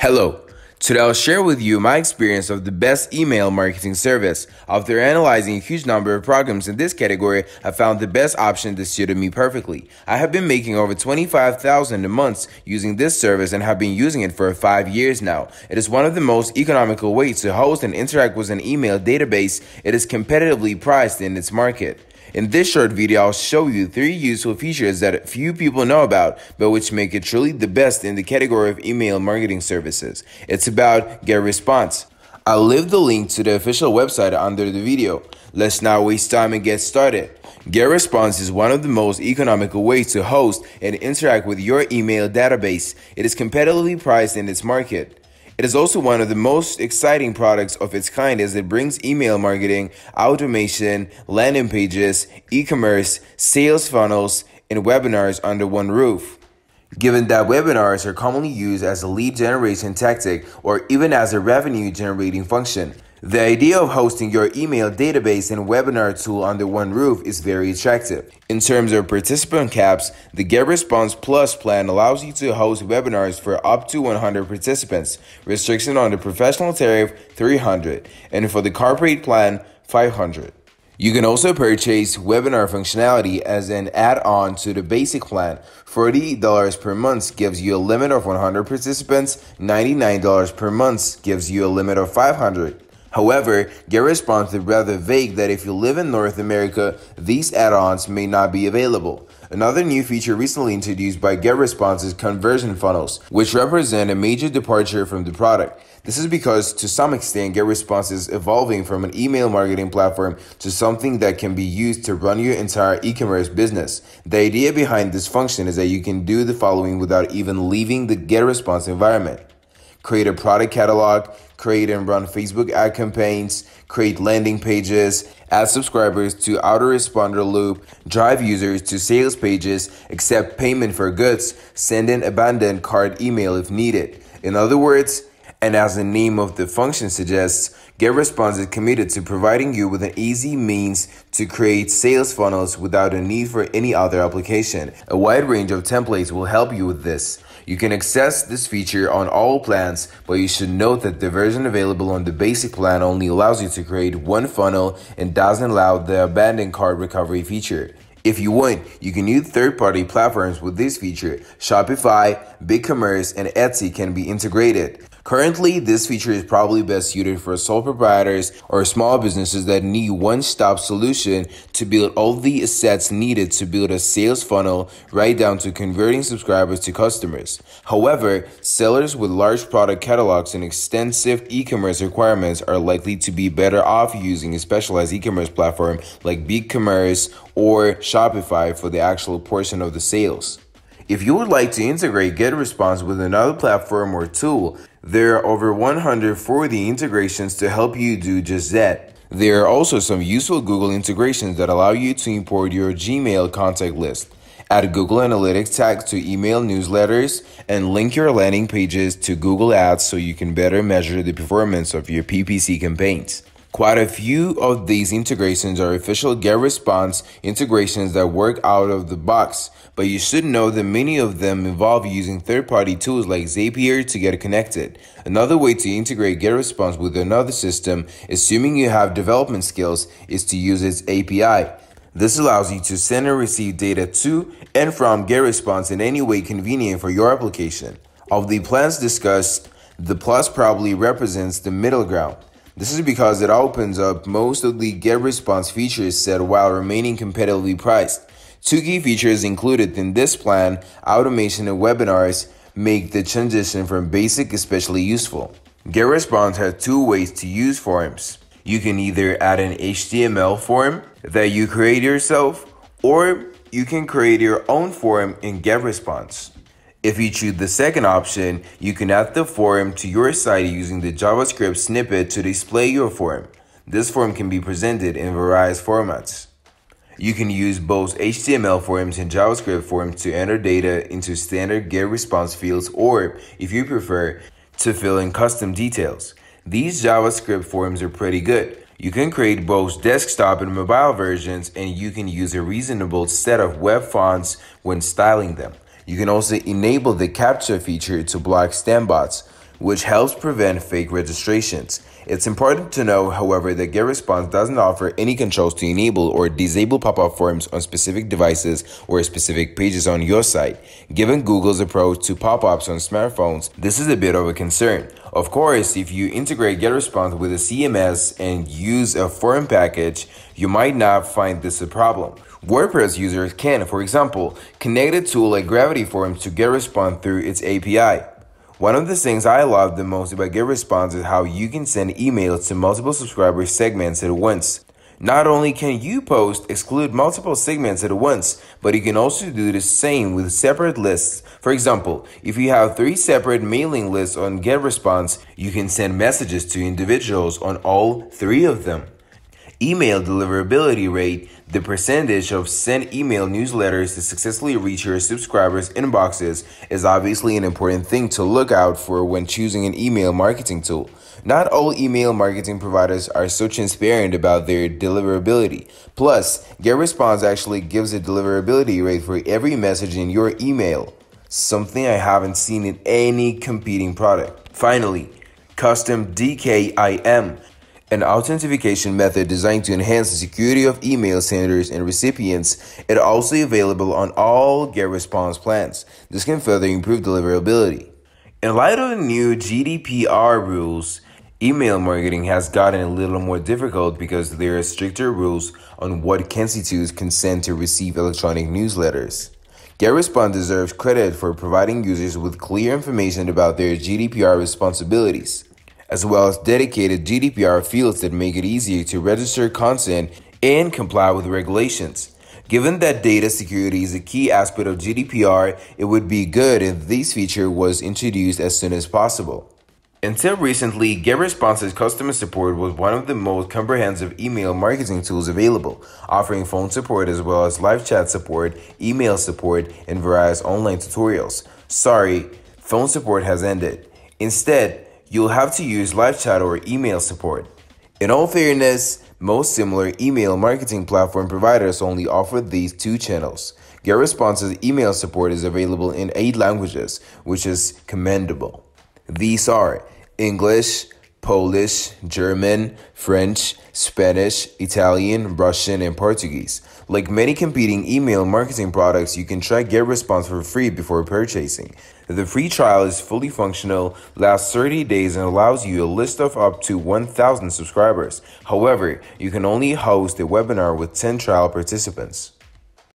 Hello. Today I'll share with you my experience of the best email marketing service. After analyzing a huge number of programs in this category, I found the best option that suited me perfectly. I have been making over $25,000 a month using this service and have been using it for 5 years now. It is one of the most economical ways to host and interact with an email database. It is competitively priced in its market. In this short video, I'll show you 3 useful features that few people know about, but which make it truly the best in the category of email marketing services. It's about GetResponse. I'll leave the link to the official website under the video. Let's not waste time and get started. GetResponse is one of the most economical ways to host and interact with your email database. It is competitively priced in its market. It is also one of the most exciting products of its kind as it brings email marketing, automation, landing pages, e-commerce, sales funnels, and webinars under one roof. Given that webinars are commonly used as a lead generation tactic or even as a revenue generating function, the idea of hosting your email database and webinar tool under one roof is very attractive. In terms of participant caps, the GetResponse Plus plan allows you to host webinars for up to 100 participants, restriction on the professional tariff $300, and for the corporate plan $500. You can also purchase webinar functionality as an add-on to the basic plan. $40 per month gives you a limit of 100 participants, $99 per month gives you a limit of 500. However, GetResponse is rather vague that if you live in North America, these add-ons may not be available. Another new feature recently introduced by GetResponse is conversion funnels, which represent a major departure from the product. This is because, to some extent, GetResponse is evolving from an email marketing platform to something that can be used to run your entire e-commerce business. The idea behind this function is that you can do the following without even leaving the GetResponse environment: create a product catalog, create and run Facebook ad campaigns, create landing pages, add subscribers to autoresponder loop, drive users to sales pages, accept payment for goods, send an abandoned cart email if needed. In other words, and as the name of the function suggests, GetResponse is committed to providing you with an easy means to create sales funnels without a need for any other application. A wide range of templates will help you with this. You can access this feature on all plans, but you should note that the version available on the basic plan only allows you to create one funnel and doesn't allow the abandoned cart recovery feature. If you want, you can use third-party platforms with this feature. Shopify, BigCommerce, and Etsy can be integrated. Currently, this feature is probably best suited for sole proprietors or small businesses that need one-stop solution to build all the assets needed to build a sales funnel right down to converting subscribers to customers. However, sellers with large product catalogs and extensive e-commerce requirements are likely to be better off using a specialized e-commerce platform like BigCommerce or Shopify for the actual portion of the sales. If you would like to integrate GetResponse with another platform or tool, there are over 140 integrations to help you do just that. There are also some useful Google integrations that allow you to import your Gmail contact list, add Google Analytics tags to email newsletters, and link your landing pages to Google Ads so you can better measure the performance of your PPC campaigns. Quite a few of these integrations are official GetResponse integrations that work out of the box, but you should know that many of them involve using third-party tools like Zapier to get connected. Another way to integrate GetResponse with another system, assuming you have development skills, is to use its API. This allows you to send and receive data to and from GetResponse in any way convenient for your application. Of the plans discussed, the Plus probably represents the middle ground. This is because it opens up most of the GetResponse features set while remaining competitively priced. 2 key features included in this plan, automation and webinars, make the transition from basic especially useful. GetResponse has 2 ways to use forms. You can either add an HTML form that you create yourself, or you can create your own form in GetResponse. If you choose the second option, you can add the form to your site using the JavaScript snippet to display your form. This form can be presented in various formats. You can use both HTML forms and JavaScript forms to enter data into standard GetResponse fields, or, if you prefer, to fill in custom details. These JavaScript forms are pretty good. You can create both desktop and mobile versions, and you can use a reasonable set of web fonts when styling them. You can also enable the captcha feature to block spam bots. which helps prevent fake registrations. It's important to know, however, that GetResponse doesn't offer any controls to enable or disable pop-up forms on specific devices or specific pages on your site. Given Google's approach to pop-ups on smartphones, this is a bit of a concern. Of course, if you integrate GetResponse with a CMS and use a form package, you might not find this a problem. WordPress users can, for example, connect a tool like Gravity Forms to GetResponse through its API. One of the things I love the most about GetResponse is how you can send emails to multiple subscriber segments at once. Not only can you exclude multiple segments at once, but you can also do the same with separate lists. For example, if you have 3 separate mailing lists on GetResponse, you can send messages to individuals on all 3 of them. Email deliverability rate, the percentage of sent email newsletters to successfully reach your subscribers' inboxes, is obviously an important thing to look out for when choosing an email marketing tool. Not all email marketing providers are so transparent about their deliverability. Plus, GetResponse actually gives a deliverability rate for every message in your email, something I haven't seen in any competing product. Finally, custom DKIM, an authentication method designed to enhance the security of email senders and recipients, is also available on all GetResponse plans. This can further improve deliverability. In light of the new GDPR rules, email marketing has gotten a little more difficult because there are stricter rules on what constitutes consent to receive electronic newsletters. GetResponse deserves credit for providing users with clear information about their GDPR responsibilities, as well as dedicated GDPR fields that make it easier to register content and comply with regulations. Given that data security is a key aspect of GDPR, it would be good if this feature was introduced as soon as possible. Until recently, GetResponse's customer support was one of the most comprehensive email marketing tools available, offering phone support as well as live chat support, email support, and various online tutorials. Sorry, phone support has ended. Instead, you'll have to use live chat or email support. In all fairness, most similar email marketing platform providers only offer these 2 channels. GetResponse's email support is available in 8 languages, which is commendable. These are English, Polish, German, French, Spanish, Italian, Russian, and Portuguese. Like many competing email marketing products, you can try GetResponse for free before purchasing. The free trial is fully functional, lasts 30 days, and allows you a list of up to 1,000 subscribers. However, you can only host a webinar with 10 trial participants.